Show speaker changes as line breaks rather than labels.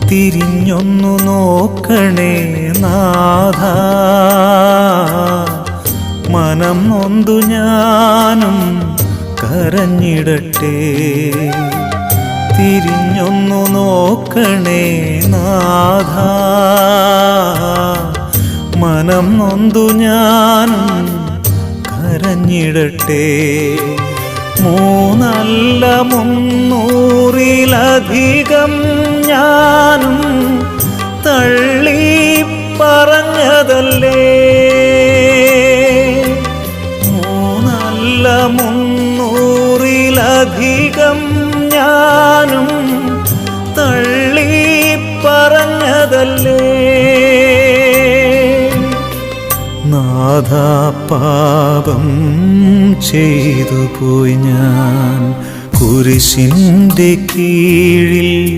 തിരിഞ്ഞൊന്നു നോക്കണേ നാഥ, മനം നൊന്തു ഞാനും കരഞ്ഞിടട്ടെ. തിരിഞ്ഞൊന്നു നോക്കണേ നാഥ, മനം നൊന്തു ഞാനും കരഞ്ഞിടട്ടെ. മൂന്നല്ല 300-ലധികം ഞാനും തള്ളി പറഞ്ഞതല്ലേ. 300-ലധികം ഞാനും തള്ളി പറഞ്ഞതല്ലേ. നാഥ പാപം ചെയ്തു പോയി ഞാൻ കുരിശിൻ്റെ കീഴിൽ